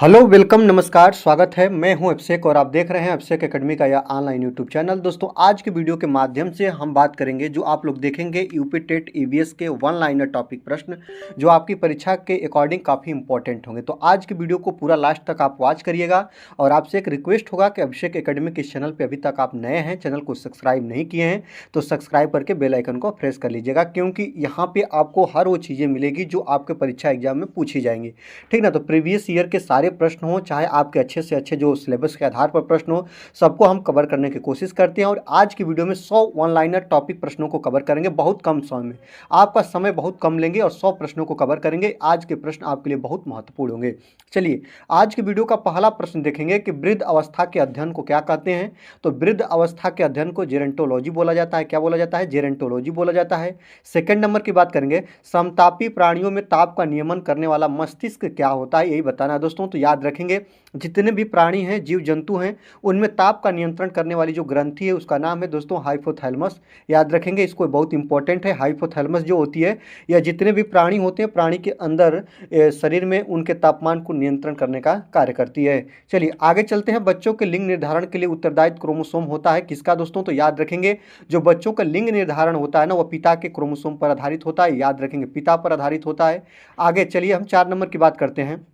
Hello welcome नमस्कार स्वागत है। मैं हूं अभिषेक और आप देख रहे हैं अभिषेक एकेडमी का यह ऑनलाइन यूट्यूब चैनल। दोस्तों आज के वीडियो के माध्यम से हम बात करेंगे जो आप लोग देखेंगे यूपी टेट ईवीएस के वन लाइनर टॉपिक प्रश्न जो आपकी परीक्षा के अकॉर्डिंग काफ़ी इंपॉर्टेंट होंगे। तो आज के वीडियो को पूरा लास्ट तक आप वॉच करिएगा और आपसे एक रिक्वेस्ट होगा कि अभिषेक एकेडमी के चैनल पर अभी तक आप नए हैं, चैनल को सब्सक्राइब नहीं किए हैं तो सब्सक्राइब करके बेल आइकन को प्रेस कर लीजिएगा, क्योंकि यहाँ पर आपको हर वो चीज़ें मिलेगी जो आपके परीक्षा एग्जाम में पूछी जाएंगी। ठीक ना। तो प्रीवियस ईयर के सारे प्रश्न हो, चाहे आपके अच्छे से अच्छे जो सिलेबस के आधार पर प्रश्न हो, सबको हम कवर करने की कोशिश करते हैं। और आज की वीडियो में 100 वन लाइनर टॉपिक प्रश्नों को कवर करेंगे बहुत कम समय में। आपका समय बहुत कम लेंगे और 100 प्रश्नों को कवर करेंगे। आज के प्रश्न आपके लिए बहुत महत्वपूर्ण होंगे। चलिए आज की वीडियो का पहला प्रश्न देखेंगे कि वृद्ध अवस्था के अध्ययन को क्या कहते हैं। तो वृद्ध अवस्था के अध्ययन को जेरेंटोलॉजी बोला जाता है। क्या बोला जाता है? जेरेंटोलॉजी बोला जाता है। सेकंड नंबर की बात करेंगे, समतापी प्राणियों में ताप का नियमन करने वाला मस्तिष्क क्या होता है, यही बताना है दोस्तों। तो याद रखेंगे जितने भी प्राणी हैं, जीव जंतु हैं, उनमें ताप का नियंत्रण करने वाली जो ग्रंथि है उसका नाम है दोस्तों हाइपोथैलेमस। याद रखेंगे, इसको बहुत इंपॉर्टेंट है। हाइपोथैलेमस जो होती है या जितने भी प्राणी होते हैं, प्राणी के अंदर शरीर में उनके तापमान को नियंत्रण करने का कार्य करती है। चलिए आगे चलते हैं। बच्चों के लिंग निर्धारण के लिए उत्तरदायित्व क्रोमोसोम होता है किसका दोस्तों? तो याद रखेंगे जो बच्चों का लिंग निर्धारण होता है ना, वह पिता के क्रोमोसोम पर आधारित होता है। याद रखेंगे पिता पर आधारित होता है। आगे चलिए हम 4 नंबर की बात करते हैं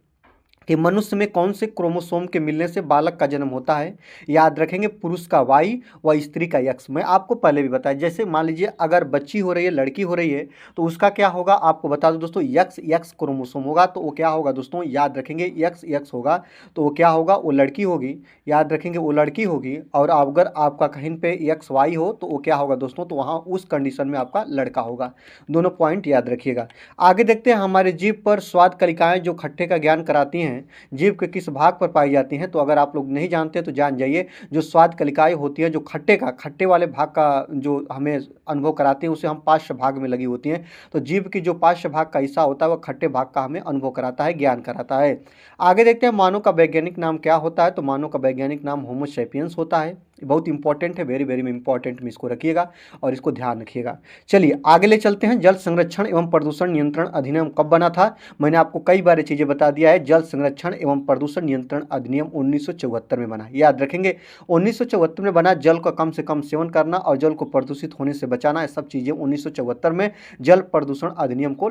कि मनुष्य में कौन से क्रोमोसोम के मिलने से बालक का जन्म होता है। याद रखेंगे पुरुष का वाई व स्त्री का एक्स। मैं आपको पहले भी बताया, जैसे मान लीजिए अगर बच्ची हो रही है, लड़की हो रही है, तो उसका क्या होगा आपको बता दो दोस्तों, एक्स क्रोमोसोम होगा। तो वो क्या होगा दोस्तों? याद रखेंगे एक्स होगा तो वो क्या होगा? वो लड़की होगी। याद रखेंगे वो लड़की होगी। और अगर आपका कहीं पे एक्स वाई हो तो वो क्या होगा दोस्तों? तो वहाँ उस कंडीशन में आपका लड़का होगा। दोनों पॉइंट याद रखिएगा। आगे देखते हैं, हमारे जीभ पर स्वाद कलिकाएं जो खट्टे का ज्ञान कराती हैं जीभ के किस भाग पर पाई जाती हैं। तो अगर आप लोग नहीं जानते तो जान जाइए। जो स्वाद कलिकाएं होती हैं जो खट्टे वाले भाग का जो हमें अनुभव कराती हैं उसे हम पार्श्व भाग में लगी होती हैं। तो जीभ की जो पार्श्व भाग का हिस्सा होता है वह खट्टे भाग का हमें अनुभव कराता है, ज्ञान कराता है। आगे देखते हैं, मानव का वैज्ञानिक नाम क्या होता है। तो मानव का वैज्ञानिक नाम होमो सैपियंस होता है। बहुत इंपॉर्टेंट है, वेरी वेरी इंपॉर्टेंट में इसको रखिएगा और इसको ध्यान रखिएगा। चलिए आगे ले चलते हैं। जल संरक्षण एवं प्रदूषण नियंत्रण अधिनियम कब बना था? मैंने आपको कई बार ये चीज़ें बता दिया है। जल संरक्षण एवं प्रदूषण नियंत्रण अधिनियम 1974 में बना। याद रखेंगे 1974 में बना। जल का कम से कम सेवन करना और जल को प्रदूषित होने से बचाना, ये सब चीज़ें 1974 में जल प्रदूषण अधिनियम को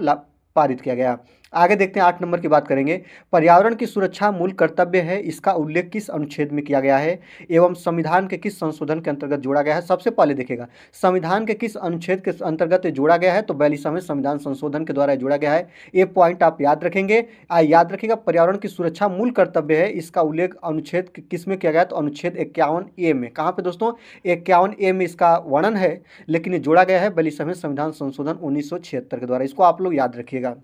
पारित किया गया। आगे देखते हैं 8 नंबर की बात करेंगे। पर्यावरण की सुरक्षा मूल कर्तव्य है, इसका उल्लेख किस अनुच्छेद में किया गया है एवं संविधान के किस संशोधन के अंतर्गत जोड़ा गया है? सबसे पहले देखिएगा संविधान के किस अनुच्छेद के अंतर्गत जोड़ा गया है। तो 42वें संविधान संशोधन के द्वारा जोड़ा गया है। ये पॉइंट आप याद रखेंगे। याद रखिएगा पर्यावरण की सुरक्षा मूल कर्तव्य है, इसका उल्लेख अनुच्छेद किस में किया गया? तो अनुच्छेद 51A में। कहाँ पे दोस्तों? 51A में इसका वर्णन है, लेकिन ये जोड़ा गया है 42वें संविधान संशोधन 1976 के द्वारा। इसको आप लोग याद रखिएगा।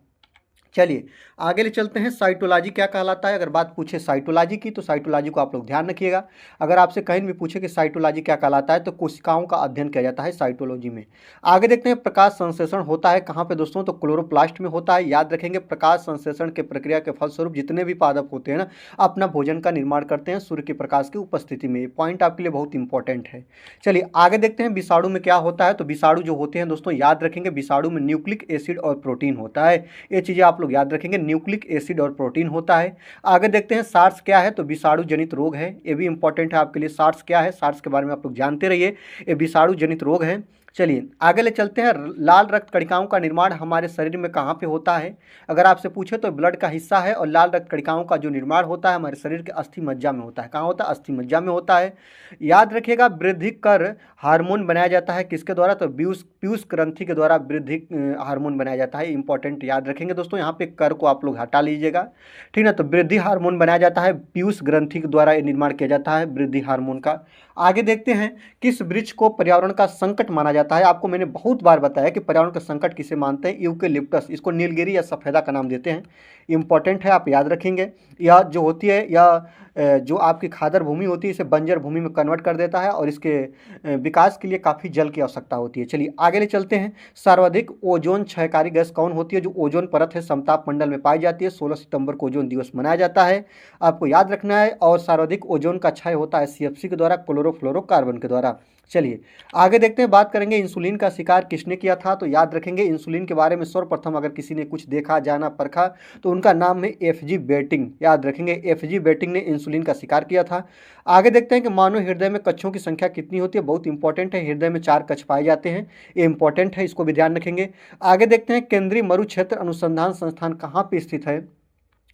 चलिए आगे ले चलते हैं। साइटोलॉजी क्या कहलाता है? अगर बात पूछे साइटोलॉजी की तो साइटोलॉजी को आप लोग ध्यान रखिएगा। अगर आपसे कहीं भी पूछे कि साइटोलॉजी क्या कहलाता है तो कोशिकाओं का अध्ययन किया जाता है साइटोलॉजी में। आगे देखते हैं, प्रकाश संश्लेषण होता है कहाँ पे दोस्तों? तो क्लोरोप्लास्ट में होता है। याद रखेंगे प्रकाश संश्लेषण के प्रक्रिया के फलस्वरूप जितने भी पादप होते हैं ना, अपना भोजन का निर्माण करते हैं सूर्य के प्रकाश की उपस्थिति में। ये पॉइंट आपके लिए बहुत इंपॉर्टेंट है। चलिए आगे देखते हैं, विषाणु में क्या होता है। तो विषाणु जो होते हैं दोस्तों, याद रखेंगे विषाणु में न्यूक्लिक एसिड और प्रोटीन होता है। ये चीज़ें आप लोग याद रखेंगे, न्यूक्लिक एसिड और प्रोटीन होता है। आगे देखते हैं, सार्स क्या है। तो विषाणु जनित रोग है, ये भी इंपॉर्टेंट है आपके लिए। सार्स क्या है? सार्स के बारे में आप लोग जानते रहिए, ये विषाणु जनित रोग है। चलिए आगे ले चलते हैं। लाल रक्त कणिकाओं का निर्माण हमारे शरीर में कहाँ पे होता है? अगर आपसे पूछे तो ब्लड का हिस्सा है। और लाल रक्त कणिकाओं का जो निर्माण होता है हमारे शरीर के अस्थि मज्जा में होता है। कहाँ होता है? अस्थि मज्जा में होता है। याद रखिएगा वृद्धि कर हार्मोन बनाया जाता है किसके द्वारा? तो पीयूष ग्रंथि के द्वारा वृद्धि हार्मोन बनाया जाता है। इंपॉर्टेंट याद रखेंगे दोस्तों, यहाँ पे कर को आप लोग हटा लीजिएगा, ठीक ना। तो वृद्धि हार्मोन बनाया जाता है, पीयूष ग्रंथि के द्वारा ये निर्माण किया जाता है वृद्धि हार्मोन का। आगे देखते हैं, किस वृक्ष को पर्यावरण का संकट माना जाता है? आपको मैंने बहुत बार बताया कि पर्यावरण का संकट किसे मानते हैं? यूकेलिप्टस, इसको नीलगिरी या सफेदा का नाम देते हैं। इंपॉर्टेंट है, आप याद रखेंगे। यह जो होती है, यह जो आपकी खादर भूमि होती है इसे बंजर भूमि में कन्वर्ट कर देता है और इसके विकास के लिए काफ़ी जल की आवश्यकता होती है। चलिए आगे ले चलते हैं। सर्वाधिक ओजोन क्षयकारी गैस कौन होती है? जो ओजोन परत है समताप मंडल में पाई जाती है। 16 सितंबर को ओजोन दिवस मनाया जाता है, आपको याद रखना है। और सर्वाधिक ओजोन का क्षय होता है CFC के द्वारा, क्लोरोफ्लोरोकार्बन के द्वारा। चलिए आगे देखते हैं, बात करेंगे इंसुलिन का शिकार किसने किया था? तो याद रखेंगे इंसुलिन के बारे में सर्वप्रथम अगर किसी ने कुछ देखा, जाना, परखा तो उनका नाम है FG बेटिंग। याद रखेंगे FG बेटिंग ने इंसुलिन का शिकार किया था। आगे देखते हैं कि मानव हृदय में कक्षों की संख्या कितनी होती है? बहुत इंपॉर्टेंट है, हृदय में 4 कक्ष पाए जाते हैं, ये इंपॉर्टेंट है, इसको भी ध्यान रखेंगे। आगे देखते हैं केंद्रीय मरु क्षेत्र अनुसंधान संस्थान कहाँ पे स्थित है?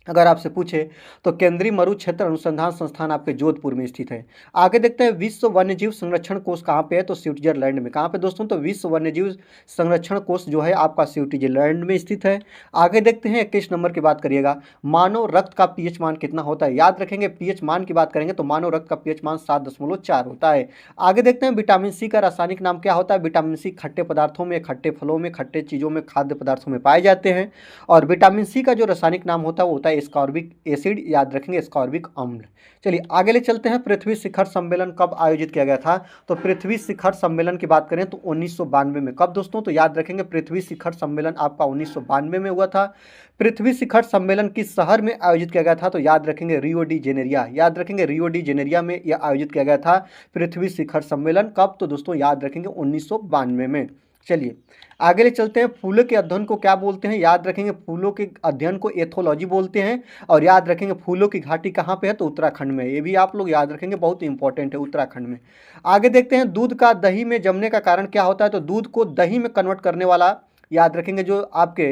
अगर आपसे पूछे तो केंद्रीय मरु क्षेत्र अनुसंधान संस्थान आपके जोधपुर में स्थित है। आगे देखते हैं विश्व वन्यजीव संरक्षण कोष कहाँ पे है? तो स्विट्जरलैंड में। कहाँ पे दोस्तों? तो विश्व वन्यजीव संरक्षण कोष जो है आपका स्विट्जरलैंड में स्थित है। आगे देखते हैं 21 नंबर की बात करिएगा, मानव रक्त का पीएच मान कितना होता है? याद रखेंगे पीएच मान की बात करेंगे तो मानव रक्त का पीएच मान 7.4 होता है। आगे देखते हैं विटामिन सी का रासायनिक नाम क्या होता है? विटामिन सी खट्टे पदार्थों में, खट्टे फलों में, खट्टे चीज़ों में, खाद्य पदार्थों में पाए जाते हैं। और विटामिन सी का जो रासायनिक नाम होता है वो होता है एस्कॉर्बिक एसिड। याद रखेंगे एस्कॉर्बिक अम्ल। चलिए आगे ले चलते हैं, पृथ्वी शिखर सम्मेलन कब आयोजित किया गया था? तो पृथ्वी शिखर सम्मेलन की बात करें तो 1992 में। कब दोस्तों? तो याद रखेंगे पृथ्वी शिखर सम्मेलन आपका 1992 में हुआ था। पृथ्वी शिखर सम्मेलन किस शहर में आयोजित किया गया था? तो याद रखेंगे रियो डी जेनेरिया। याद रखेंगे रियो डी जेनेरिया में यह आयोजित किया गया था पृथ्वी शिखर सम्मेलन। कब? तो दोस्तों याद रखेंगे 1992 में। चलिए आगे ले चलते हैं, फूलों के अध्ययन को क्या बोलते हैं? याद रखेंगे फूलों के अध्ययन को एथोलॉजी बोलते हैं। और याद रखेंगे फूलों की घाटी कहाँ पे है? तो उत्तराखंड में। ये भी आप लोग याद रखेंगे, बहुत इंपॉर्टेंट है, उत्तराखंड में। आगे देखते हैं दूध का दही में जमने का कारण क्या होता है? तो दूध को दही में कन्वर्ट करने वाला, याद रखेंगे जो आपके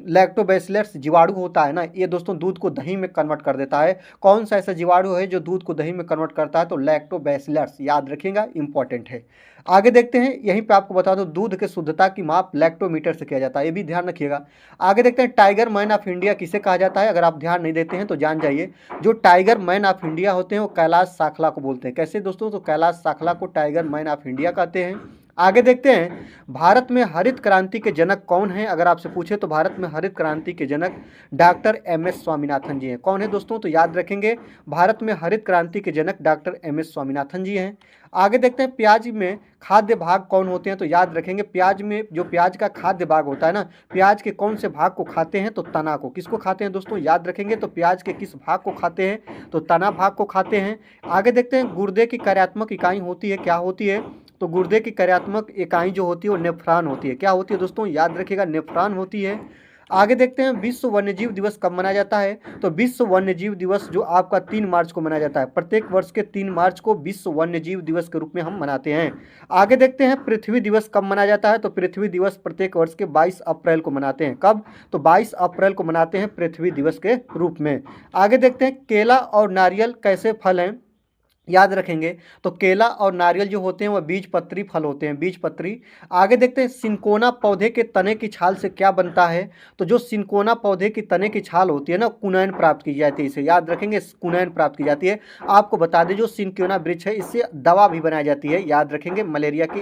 लैक्टोबैसिलस जीवाणु होता है ना, ये दोस्तों दूध को दही में कन्वर्ट कर देता है। कौन सा ऐसा जीवाणु है जो दूध को दही में कन्वर्ट करता है? तो लैक्टोबैसिलस। याद रखिएगा, इंपॉर्टेंट है। आगे देखते हैं, यहीं पे आपको बता दो दूध के शुद्धता की माप लैक्टोमीटर से किया जाता है, ये भी ध्यान रखिएगा। आगे देखते हैं टाइगर मैन ऑफ इंडिया किसे कहा जाता है? अगर आप ध्यान नहीं देते हैं तो जान जाइए, जो टाइगर मैन ऑफ इंडिया होते हैं वो कैलाश साखला को बोलते हैं। कैसे दोस्तों? तो कैलाश साखला को टाइगर मैन ऑफ इंडिया कहते हैं। आगे देखते हैं, भारत में हरित क्रांति के जनक कौन है? अगर आपसे पूछे तो भारत में हरित क्रांति के जनक डॉक्टर MS स्वामीनाथन जी हैं। कौन है दोस्तों? तो याद रखेंगे भारत में हरित क्रांति के जनक डॉक्टर MS स्वामीनाथन जी हैं। आगे देखते हैं प्याज में खाद्य भाग कौन होते हैं? तो याद रखेंगे प्याज में जो प्याज का खाद्य भाग होता है ना, प्याज के कौन से भाग को खाते हैं? तो तना को। किसको खाते हैं दोस्तों? याद रखेंगे तो प्याज के किस भाग को खाते हैं? तो तना भाग को खाते हैं। आगे देखते हैं गुर्दे की कार्यात्मक इकाई होती है, क्या होती है? तो गुर्दे की कार्यात्मक इकाई जो होती है वो नेफ्रॉन होती है। क्या होती है दोस्तों? याद रखिएगा, नेफ्रॉन होती है। आगे देखते हैं विश्व वन्यजीव दिवस कब मनाया जाता है? तो विश्व वन्यजीव दिवस जो आपका 3 मार्च को मनाया जाता है। प्रत्येक वर्ष के 3 मार्च को विश्व वन्यजीव दिवस के रूप में हम मनाते हैं। आगे देखते हैं पृथ्वी दिवस कब मनाया जाता है? तो पृथ्वी दिवस प्रत्येक वर्ष के 22 अप्रैल को मनाते हैं। कब? तो 22 अप्रैल को मनाते हैं पृथ्वी दिवस के रूप में। आगे देखते हैं केला और नारियल कैसे फल हैं? याद रखेंगे तो केला और नारियल जो होते हैं वह बीजपत्री फल होते हैं, बीजपत्री। आगे देखते हैं सिनकोना पौधे के तने की छाल से क्या बनता है? तो जो सिनकोना पौधे की तने की छाल होती है ना, कुनैन प्राप्त की जाती है, इसे याद रखेंगे, कुनैन प्राप्त की जाती है। आपको बता दें जो सिनकोना वृक्ष है इससे दवा भी बनाई जाती है, याद रखेंगे, मलेरिया की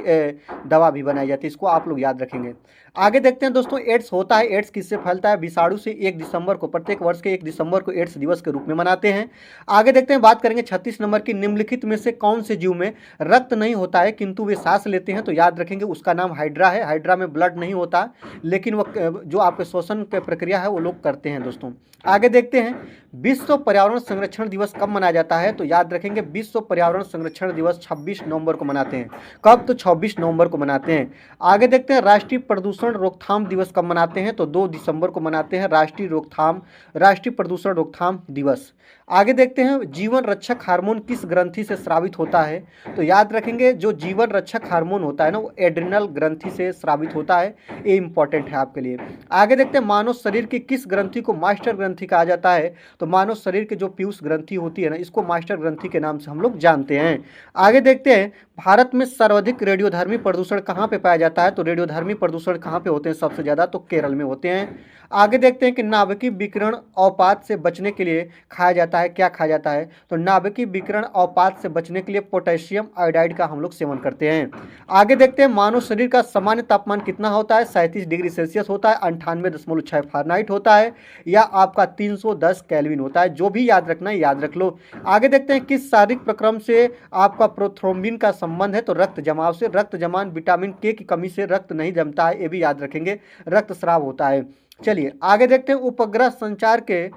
दवा भी बनाई जाती है, इसको आप लोग याद रखेंगे। आगे देखते हैं दोस्तों एड्स होता है, एड्स किससे फैलता है? विषाणु से। 1 दिसंबर को, प्रत्येक वर्ष के 1 दिसंबर को एड्स दिवस के रूप में मनाते हैं। आगे देखते हैं, बात करेंगे 36 नंबर की, निम्नलिखित में से कौन से जीव में रक्त नहीं होता है किंतु वे सांस लेते हैं? तो याद रखेंगे उसका नाम हाइड्रा है। हाइड्रा में ब्लड नहीं होता लेकिन वह जो आपके श्वसन की प्रक्रिया है वो लोग करते हैं दोस्तों। आगे देखते हैं विश्व पर्यावरण संरक्षण दिवस कब मनाया जाता है? तो याद रखेंगे विश्व पर्यावरण संरक्षण दिवस 26 नवंबर को मनाते हैं। कब? तो 26 नवंबर को मनाते हैं। आगे देखते हैं राष्ट्रीय प्रदूषण रोकथाम दिवस कब मनाते हैं? तो 2 दिसंबर को मनाते हैं राष्ट्रीय प्रदूषण रोकथाम दिवस। आगे देखते हैं जीवन रक्षक हार्मोन किस ग्रंथि से स्रावित होता है? तो याद रखेंगे जो जीवन रक्षक हार्मोन होता है ना वो एड्रिनल ग्रंथि से स्रावित होता है, ये इंपॉर्टेंट है आपके लिए। आगे देखते हैं मानव शरीर की किस ग्रंथि को मास्टर ग्रंथि कहा जाता है? तो मानव शरीर के जो पीयूष ग्रंथि होती है ना इसको मास्टर ग्रंथि के नाम से हम लोग जानते हैं। आगे देखते हैं भारत में सर्वाधिक रेडियोधर्मी प्रदूषण कहाँ पे पाया जाता है? तो रेडियोधर्मी प्रदूषण कहाँ पे होते हैं सबसे ज़्यादा? तो केरल में होते हैं। आगे देखते हैं कि नाभिकीय विकिरण अवपात से बचने के लिए खाया जाता है, क्या खाया जाता है? तो नाभिकीय विकिरण अवपात से बचने के लिए पोटेशियम आयोडाइड का हम लोग सेवन करते हैं। आगे देखते हैं मानव शरीर का सामान्य तापमान कितना होता है? 37 डिग्री सेल्सियस होता है, 98.6 फ़ारेनहाइट होता है, या आपका 310 केल्विन होता है। जो भी याद रखना है याद रख लो। आगे देखते हैं किस शारीरिक प्रक्रम से आपका प्रोथ्रोम्बिन का संबंध है? तो रक्त जमाव से। रक्त जमान विटामिन के की कमी से रक्त नहीं जमता है, ये भी याद रखेंगे, रक्तस्राव होता है। चलिए आगे देखते हैं उपग्रह संचार के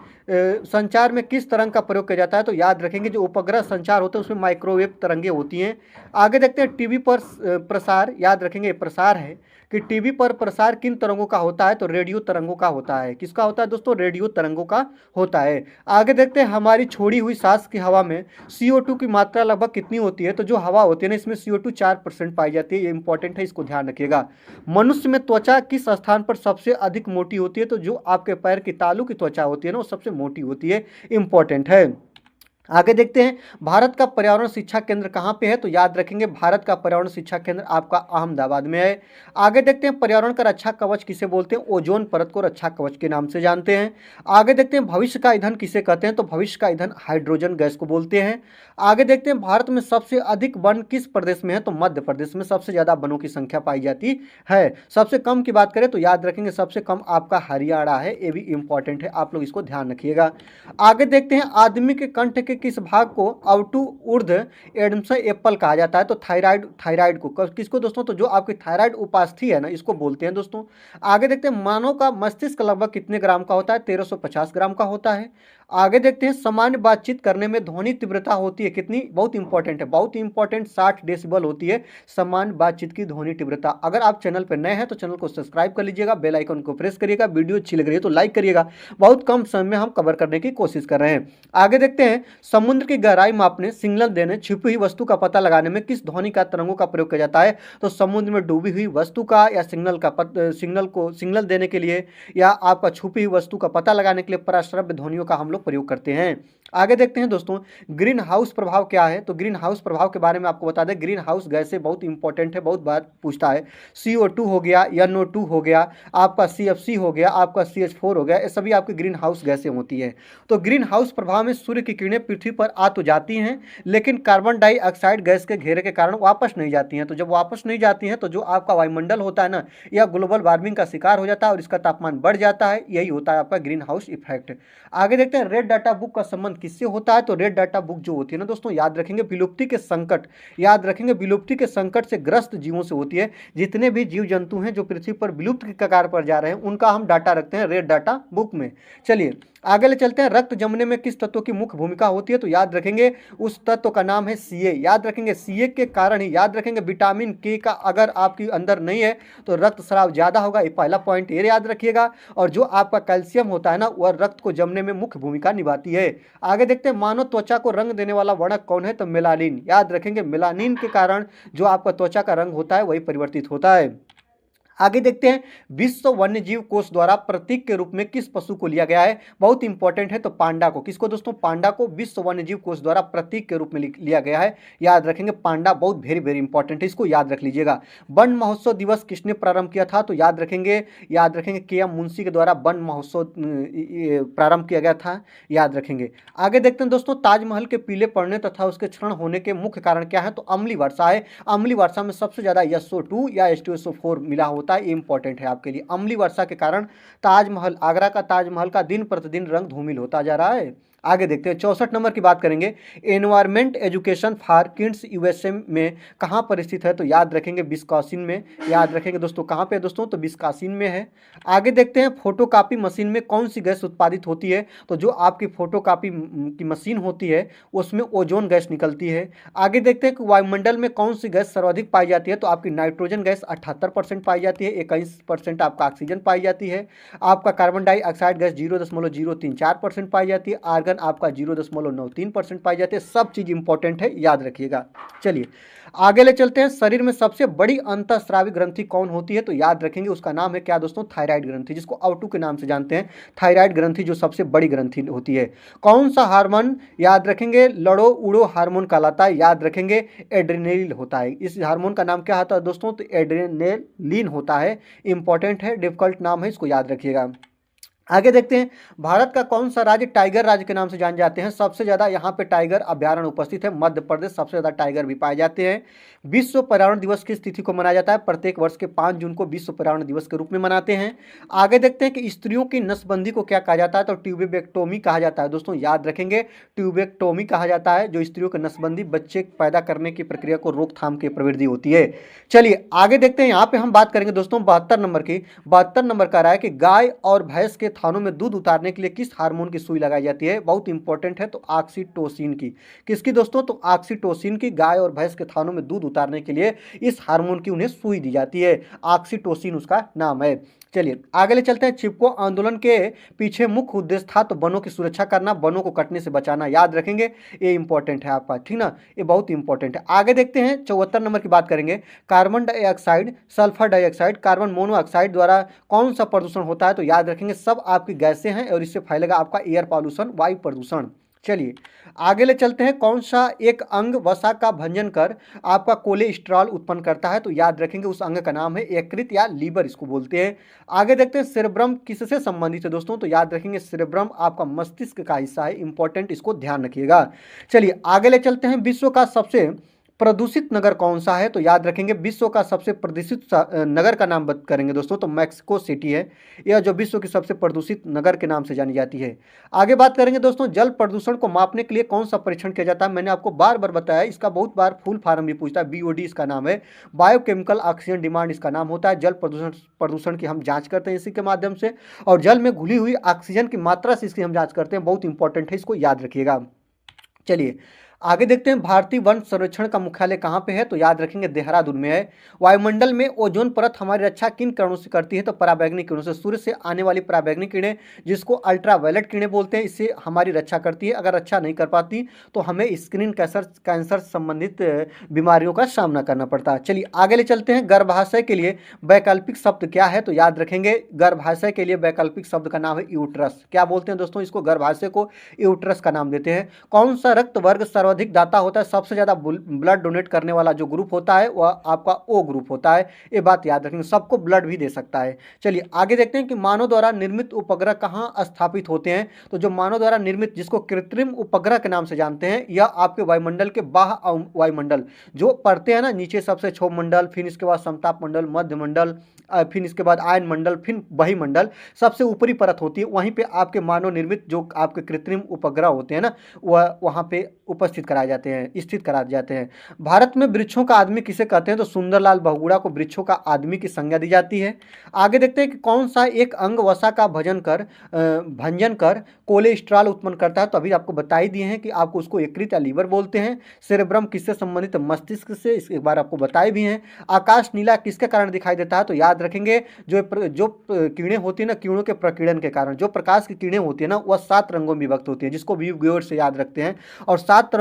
संचार में किस तरंग का प्रयोग किया जाता है? तो याद रखेंगे जो उपग्रह संचार होते हैं उसमें माइक्रोवेव तरंगे होती हैं। आगे देखते हैं टीवी पर प्रसार, याद रखेंगे प्रसार है कि टीवी पर प्रसार किन तरंगों का होता है? तो रेडियो तरंगों का होता है। किसका होता है दोस्तों? रेडियो तरंगों का होता है। आगे देखते हैं हमारी छोड़ी हुई सांस की हवा में CO2 की मात्रा लगभग कितनी होती है? तो जो हवा होती है ना इसमें CO2 4% पाई जाती है, ये इंपॉर्टेंट है, इसको ध्यान रखिएगा। मनुष्य में त्वचा किस स्थान पर सबसे अधिक मोटी होती है? तो जो आपके पैर की तालू की त्वचा होती है ना वो सबसे मोटी होती है, इंपॉर्टेंट है। आगे देखते हैं भारत का पर्यावरण शिक्षा केंद्र कहाँ पे है? तो याद रखेंगे भारत का पर्यावरण शिक्षा केंद्र आपका अहमदाबाद में है। आगे देखते हैं पर्यावरण का रक्षा कवच किसे बोलते हैं? ओजोन परत को रक्षा कवच के नाम से जानते हैं। आगे देखते हैं भविष्य का ईंधन किसे कहते हैं? तो भविष्य का ईंधन हाइड्रोजन गैस को बोलते हैं। आगे देखते हैं भारत में सबसे अधिक वन किस प्रदेश में है? तो मध्य प्रदेश में सबसे ज्यादा वनों की संख्या पाई जाती है। सबसे कम की बात करें तो याद रखेंगे सबसे कम आपका हरियाणा है, ये भी इंपॉर्टेंट है, आप लोग इसको ध्यान रखिएगा। आगे देखते हैं आदमी के कंठ के किस भाग को अवटु ऊर्ध्व एडम्स एप्पल कहा जाता है? तो थायराइड, थायराइड को किसको दोस्तों? तो जो आपकी थायराइड उपास्थि है ना इसको बोलते हैं दोस्तों। आगे देखते हैं मानव का मस्तिष्क लगभग कितने ग्राम का होता है? 1350 ग्राम का होता है। आगे देखते हैं सामान्य बातचीत करने में ध्वनि तीव्रता होती है कितनी? बहुत इंपॉर्टेंट है, बहुत इंपॉर्टेंट, 60 डेसिबल होती है सामान्य बातचीत की ध्वनि तीव्रता। अगर आप चैनल पर नए हैं तो चैनल को सब्सक्राइब कर लीजिएगा, बेल आइकन को प्रेस करिएगा, वीडियो अच्छी लग रही है तो लाइक करिएगा। बहुत कम समय में हम कवर करने की कोशिश कर रहे हैं। आगे देखते हैं समुद्र की गहराई मापने, सिग्नल देने, छिपी हुई वस्तु का पता लगाने में किस ध्वनि का तरंगों का प्रयोग किया जाता है? तो समुद्र में डूबी हुई वस्तु का, या सिग्नल देने के लिए, या आपका छुपी हुई वस्तु का पता लगाने के लिए पराश्रव्य ध्वनियों का हम लोग प्रयोग करते हैं। आगे देखते हैं दोस्तों ग्रीन हाउस प्रभाव क्या है? तो ग्रीन हाउस प्रभाव के बारे में आपको बता दें, ग्रीन हाउस गैसें बहुत इंपॉर्टेंट है, बहुत बार पूछता है। CO2 हो गया, NO2 हो गया, आपका CFC हो गया, आपका CH4 हो गया, ये सभी आपकी ग्रीन हाउस गैसें होती हैं। तो ग्रीन हाउस प्रभाव में सूर्य की किरणें पृथ्वी पर आ तो जाती हैं लेकिन कार्बन डाइऑक्साइड गैस के घेरे के कारण वापस नहीं जाती हैं। तो जब वापस नहीं जाती हैं तो जो आपका वायुमंडल होता है ना, यह ग्लोबल वार्मिंग का शिकार हो जाता है और इसका तापमान बढ़ जाता है, यही होता है आपका ग्रीन हाउस इफेक्ट। आगे देखते हैं रेड डाटा बुक का संबंध किससे होता है? तो रेड डाटा बुक जो होती है ना दोस्तों, याद रखेंगे विलुप्ति के संकट, याद रखेंगे विलुप्ति के संकट से ग्रस्त जीवों से होती है। जितने भी जीव जंतु हैं जो पृथ्वी पर विलुप्त के कगार पर जा रहे हैं उनका हम डाटा रखते हैं रेड डाटा बुक में। चलिए आगे ले चलते हैं, रक्त जमने में किस तत्व की मुख्य भूमिका होती है? तो याद रखेंगे उस तत्व का नाम है Ca। याद रखेंगे Ca के कारण ही, याद रखेंगे विटामिन के का अगर आपके अंदर नहीं है तो रक्तस्राव ज्यादा होगा, ये पहला पॉइंट ये याद रखिएगा। और जो आपका कैल्शियम होता है ना वह रक्त को जमने में मुख्य भूमिका निभाती है। आगे देखते हैं मानव त्वचा को रंग देने वाला वर्णक कौन है? तो मेलानिन। याद रखेंगे मेलानिन के कारण जो आपका त्वचा का रंग होता है वही परिवर्तित होता है। आगे देखते हैं विश्व वन्यजीव कोष द्वारा प्रतीक के रूप में किस पशु को लिया गया है? बहुत इंपॉर्टेंट है, तो पांडा को। किसको दोस्तों? पांडा को विश्व वन्यजीव कोष द्वारा प्रतीक के रूप में लिया गया है। याद रखेंगे पांडा बहुत वेरी वेरी इंपॉर्टेंट है, इसको याद रख लीजिएगा। वन महोत्सव दिवस किसने प्रारंभ किया था? तो याद रखेंगे KM मुंशी के द्वारा वन महोत्सव प्रारंभ किया गया था, याद रखेंगे। आगे देखते हैं दोस्तों ताजमहल के पीले पड़ने तथा उसके क्षरण होने के मुख्य कारण क्या है? तो अम्लीय वर्षा है। अम्लीय वर्षा में सबसे ज्यादा SO2 या H2SO4 मिला होता है, इंपॉर्टेंट है आपके लिए। अम्लीय वर्षा के कारण ताजमहल, आगरा का ताजमहल का दिन प्रतिदिन रंग धूमिल होता जा रहा है। आगे देखते हैं 64 नंबर की बात करेंगे, environment education for kids USA में कहाँ पर स्थित है? तो याद रखेंगे विस्कॉसिन में। याद रखेंगे दोस्तों कहाँ पे है दोस्तों? तो विस्कॉसिन में है। आगे देखते हैं फोटोकॉपी मशीन में कौन सी गैस उत्पादित होती है? तो जो आपकी फोटोकॉपी की मशीन होती है उसमें ओजोन गैस निकलती है। आगे देखते हैं कि वायुमंडल में कौन सी गैस सर्वाधिक पाई जाती है? तो आपकी नाइट्रोजन गैस 78% पाई जाती है, 21% आपका ऑक्सीजन पाई जाती है। आपका कार्बन डाइऑक्साइड गैस 0.034% पाई जाती है, आर्गन आपका 0.93% पाई जाती है। सब चीज इंपॉर्टेंट है, याद रखिएगा। चलिए आगे ले चलते हैं, शरीर में सबसे बड़ी अंतःस्रावी ग्रंथि कौन होती है? तो याद रखेंगे उसका नाम है क्या दोस्तों? थायराइड ग्रंथि, जिसको अवटू के नाम से जानते हैं। थायराइड ग्रंथि जो सबसे बड़ी ग्रंथि होती है। कौन सा हार्मोन याद रखेंगे लड़ो उड़ो हार्मोन कहलाता है? याद रखेंगे एड्रेनलिन होता है। इस हार्मोन का नाम क्या होता है दोस्तों? तो एड्रेनलिन होता है, इंपॉर्टेंट है, डिफिकल्ट नाम है, इसको याद रखिएगा। आगे देखते हैं, भारत का कौन सा राज्य टाइगर राज्य के नाम से जाने जाते हैं? सबसे ज़्यादा यहाँ पे टाइगर अभ्यारण्य उपस्थित है, मध्य प्रदेश सबसे ज़्यादा टाइगर भी पाए जाते हैं। विश्व पर्यावरण दिवस किस तिथि को मनाया जाता है? प्रत्येक वर्ष के 5 जून को विश्व पर्यावरण दिवस के रूप में मनाते हैं। आगे देखते हैं कि स्त्रियों की नसबंदी को क्या कहा जाता है? तो ट्यूबेक्टोमी कहा जाता है। दोस्तों याद रखेंगे, ट्यूबेक्टोमी कहा जाता है जो स्त्रियों की नसबंदी, बच्चे पैदा करने की प्रक्रिया को रोकथाम की प्रवृत्ति होती है। चलिए आगे देखते हैं, यहाँ पे हम बात करेंगे दोस्तों 72 नंबर की। 72 नंबर का रहा है कि गाय और भैंस के थानों में दूध उतारने के लिए किस हार्मोन की सुई लगाई जाती है? बहुत इंपॉर्टेंट है, तो ऑक्सीटोसिन की। किसकी दोस्तों? तो ऑक्सीटोसिन की। गाय और भैंस के थानों में दूध उतारने के लिए इस हार्मोन की उन्हें सुई दी जाती है, ऑक्सीटोसिन उसका नाम है। चलिए आगे ले चलते हैं, चिपको आंदोलन के पीछे मुख्य उद्देश्य था तो वनों की सुरक्षा करना, वनों को कटने से बचाना। याद रखेंगे, ये इंपॉर्टेंट है आपका, ठीक ना, ये बहुत इंपॉर्टेंट है। आगे देखते हैं 74 नंबर की बात करेंगे, carbon dioxide, sulphur dioxide, carbon monoxide द्वारा कौन सा प्रदूषण होता है? तो याद रखेंगे सब आपकी गैसें हैं और इससे फैलेगा आपका एयर पॉल्यूशन, वायु प्रदूषण। चलिए आगे ले चलते हैं, कौन सा एक अंग वसा का भंजन कर आपका कोलेस्ट्रॉल उत्पन्न करता है? तो याद रखेंगे उस अंग का नाम है यकृत या लीवर इसको बोलते हैं। आगे देखते हैं, सेरेब्रम किससे संबंधित है दोस्तों? तो याद रखेंगे सेरेब्रम आपका मस्तिष्क का हिस्सा है, इंपॉर्टेंट, इसको ध्यान रखिएगा। चलिए आगे ले चलते हैं, विश्व का सबसे प्रदूषित नगर कौन सा है? तो याद रखेंगे विश्व का सबसे प्रदूषित नगर का नाम बात करेंगे दोस्तों, तो मैक्सिको सिटी है यह, जो विश्व की सबसे प्रदूषित नगर के नाम से जानी जाती है। आगे बात करेंगे दोस्तों, जल प्रदूषण को मापने के लिए कौन सा परीक्षण किया जाता है? मैंने आपको बार बार बताया, इसका बहुत बार फुल फॉर्म भी पूछता है, BOD इसका नाम है, बायोकेमिकल ऑक्सीजन डिमांड इसका नाम होता है। जल प्रदूषण की हम जाँच करते हैं इसी के माध्यम से, और जल में घुली हुई ऑक्सीजन की मात्रा से इसकी हम जाँच करते हैं, बहुत इंपॉर्टेंट है, इसको याद रखिएगा। चलिए आगे देखते हैं, भारतीय वन सर्वेक्षण का मुख्यालय कहाँ पे है? तो याद रखेंगे देहरादून में है। वायुमंडल में ओजोन परत हमारी रक्षा किन किरणों से करती है? तो पराबैंगनी किरणों से। सूर्य से आने वाली पराबैंगनी किरणें, जिसको अल्ट्रावायलेट किरणें बोलते हैं, इससे हमारी रक्षा करती है। अगर रक्षा नहीं कर पाती तो हमें स्किन कैंसर संबंधित बीमारियों का सामना करना पड़ता है। चलिए आगे ले चलते हैं, गर्भाशय के लिए वैकल्पिक शब्द क्या है? तो याद रखेंगे गर्भाशय के लिए वैकल्पिक शब्द का नाम है यूट्रस। क्या बोलते हैं दोस्तों इसको? गर्भाशय को यूट्रस का नाम देते हैं। कौन सा रक्त वर्ग सर्वाधिक दाता होता है? सबसे ज्यादा ब्लड डोनेट करने वाला जो ग्रुप होता है वह आपका O ग्रुप होता है, ये बात याद रखेंगे, सबको ब्लड भी दे सकता है। चलिए आगे देखते हैं कि मानव द्वारा निर्मित उपग्रह कहाँ स्थापित होते हैं? तो जो मानव द्वारा निर्मित, जिसको कृत्रिम उपग्रह के नाम से जानते हैं, यह आपके वायुमंडल के बाह्य वायुमंडल जो पड़ते हैं ना, नीचे सबसे क्षोभ मंडल, फिर इसके बाद समताप मंडल, मध्य मंडल, फिर इसके बाद आयन मंडल, फिर बहिमंडल, सबसे ऊपरी परत होती है, वहीं पे आपके मानव निर्मित जो आपके कृत्रिम उपग्रह होते हैं ना, वह वहाँ पे उपस्थित कराए जाते हैं, स्थित करा जाते हैं। भारत में वृक्षों का आदमी किसे कहते हैं? तो सुंदरलाल बहुगुणा को वृक्षों का आदमी की संज्ञा दी जाती है। आगे देखते हैं कि कौन सा एक अंग वसा का भंजन कर कोलेस्ट्रॉल उत्पन्न करता है? तो अभी आपको बता ही दिए हैं कि आपको उसको यकृत या लीवर बोलते हैं। सेरेब्रम किससे संबंधित? मस्तिष्क से, इस एक बार आपको बताए भी हैं। आकाश नीला किसके कारण दिखाई देता है? तो याद रखेंगे जो किरणें होती है ना, किरणों के प्रकीर्णन के कारण, जो प्रकाश की किरणें होती है ना, वह 7 रंगों में विभक्त होती है, जिसको व्यूअर से याद रखते हैं। और 7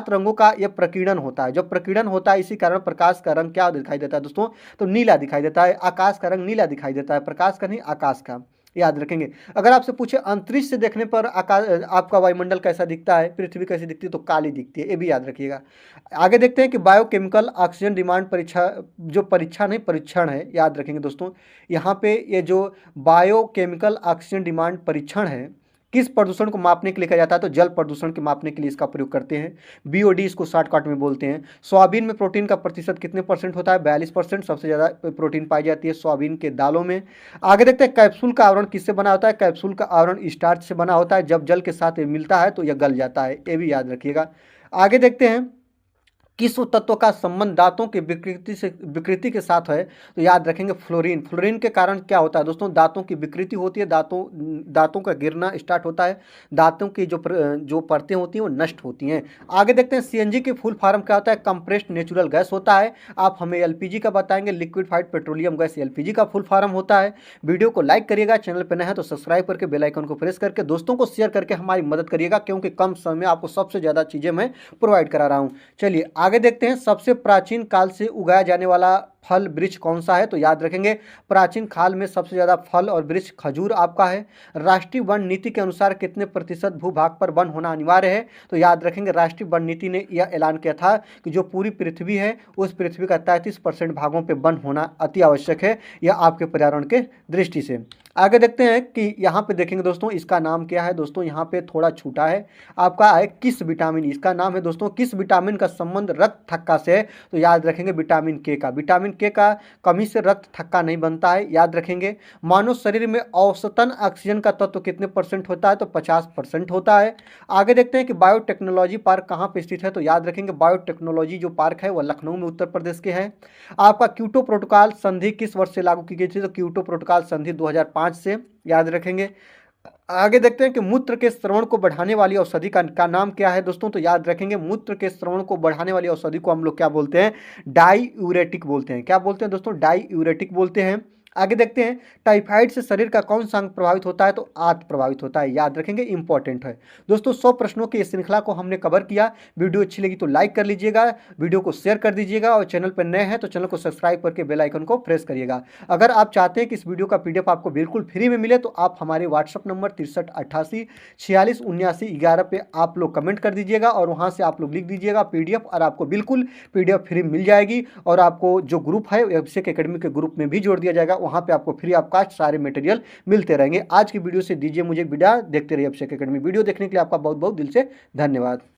रंगों का यह प्रकीर्णन होता है। जब प्रकीर्णन होता है इसी कारण प्रकाश का रंग क्या दिखाई देता है दोस्तों? तो नीला दिखाई देता है। आकाश का रंग नीला दिखाई देता है, प्रकाश का नहीं, आकाश का, याद रखेंगे। अगर आपसे पूछे अंतरिक्ष से देखने पर आकाश आपका वायुमंडल कैसा दिखता है, पृथ्वी कैसी दिखती है? तो काली दिखती है, ये भी याद रखिएगा। आगे देखते हैं कि बायोकेमिकल ऑक्सीजन डिमांड परीक्षण है, याद रखेंगे दोस्तों। यहाँ पे ये जो बायोकेमिकल ऑक्सीजन डिमांड परीक्षण है, किस प्रदूषण को मापने के लिए किया जाता है? तो जल प्रदूषण के मापने के लिए इसका प्रयोग करते हैं। BOD इसको शॉर्टकट में बोलते हैं। सोयाबीन में प्रोटीन का प्रतिशत कितने % होता है? 42%। सबसे ज़्यादा प्रोटीन पाई जाती है सोयाबीन के दालों में। आगे देखते हैं, कैप्सूल का आवरण किससे बना होता है? कैप्सूल का आवरण स्टार्च से बना होता है। जब जल के साथ ये मिलता है तो यह गल जाता है, ये भी याद रखिएगा। आगे देखते हैं, किस तत्व का संबंध दांतों की विकृति के साथ है? तो याद रखेंगे फ्लोरीन। फ्लोरीन के कारण क्या होता है दोस्तों? दांतों की विकृति होती है, दांतों का गिरना स्टार्ट होता है, दांतों की जो परतें होती हैं वो नष्ट होती हैं। आगे देखते हैं, CNG की फुल फॉर्म क्या होता है? कंप्रेस्ड नेचुरल गैस होता है। आप हमें LPG का बताएंगे, लिक्विफाइड पेट्रोलियम गैस, LPG का फुल फॉर्म होता है। वीडियो को लाइक करिएगा, चैनल पर नया है तो सब्सक्राइब करके बेल आइकन को प्रेस करके दोस्तों को शेयर करके हमारी मदद करिएगा, क्योंकि कम समय में आपको सबसे ज़्यादा चीज़ें मैं प्रोवाइड करा रहा हूँ। चलिए आगे देखते हैं, सबसे प्राचीन काल से उगाया जाने वाला फल वृक्ष कौन सा है? तो याद रखेंगे प्राचीन काल में सबसे ज़्यादा फल और वृक्ष खजूर आपका है। राष्ट्रीय वन नीति के अनुसार कितने % भूभाग पर वन होना अनिवार्य है? तो याद रखेंगे राष्ट्रीय वन नीति ने यह ऐलान किया था कि जो पूरी पृथ्वी है उस पृथ्वी का 33% भागों पर वन होना अति आवश्यक है, यह आपके पर्यावरण के दृष्टि से। आगे देखते हैं कि यहाँ पे देखेंगे दोस्तों, इसका नाम क्या है दोस्तों, यहाँ पे थोड़ा छूटा है, आपका है किस विटामिन, इसका नाम है दोस्तों किस विटामिन का संबंध रक्त थक्का से है, तो याद रखेंगे विटामिन के का। विटामिन के का कमी से रक्त थक्का नहीं बनता है, याद रखेंगे। मानव शरीर में औसतन ऑक्सीजन का तत्व कितने परसेंट होता है, तो 50% होता है। आगे देखते हैं कि बायोटेक्नोलॉजी पार्क कहाँ पे स्थित है, तो याद रखेंगे बायोटेक्नोलॉजी जो पार्क है वह लखनऊ में उत्तर प्रदेश के है। आपका क्योटो प्रोटोकॉल संधि किस वर्ष से लागू की गई थी, तो क्योटो प्रोटोकॉल संधि 2005 से, याद रखेंगे। आगे देखते हैं कि मूत्र के स्रवण को बढ़ाने वाली औषधि का नाम क्या है दोस्तों, तो याद रखेंगे मूत्र के स्रवण को बढ़ाने वाली औषधि को हम लोग क्या बोलते हैं, डाईयूरेटिक बोलते हैं। क्या बोलते हैं दोस्तों, डाईयूरेटिक बोलते हैं। आगे देखते हैं टाइफाइड से शरीर का कौन सा अंग प्रभावित होता है, तो आंत प्रभावित होता है, याद रखेंगे, इंपॉर्टेंट है दोस्तों। 100 प्रश्नों की इस श्रृंखला को हमने कवर किया। वीडियो अच्छी लगी तो लाइक कर लीजिएगा, वीडियो को शेयर कर दीजिएगा, और चैनल पर नए हैं तो चैनल को सब्सक्राइब करके बेल आइकन को प्रेस करिएगा। अगर आप चाहते हैं कि इस वीडियो का PDF आपको बिल्कुल फ्री में मिले, तो आप हमारे व्हाट्सअप नंबर 6388467911 पे आप लोग कमेंट कर दीजिएगा, और वहाँ से आप लोग लिख दीजिएगा PDF, और आपको बिल्कुल PDF फ्री मिल जाएगी। और आपको जो ग्रुप है अभिषेक एकेडमी के ग्रुप में भी जोड़ दिया जाएगा, वहाँ पे आपको फ्री ऑफ कॉस्ट सारे मटेरियल मिलते रहेंगे। आज की वीडियो से दीजिए मुझे विदा, देखते रहिए अभिषेक एकेडमी। वीडियो देखने के लिए आपका बहुत बहुत दिल से धन्यवाद।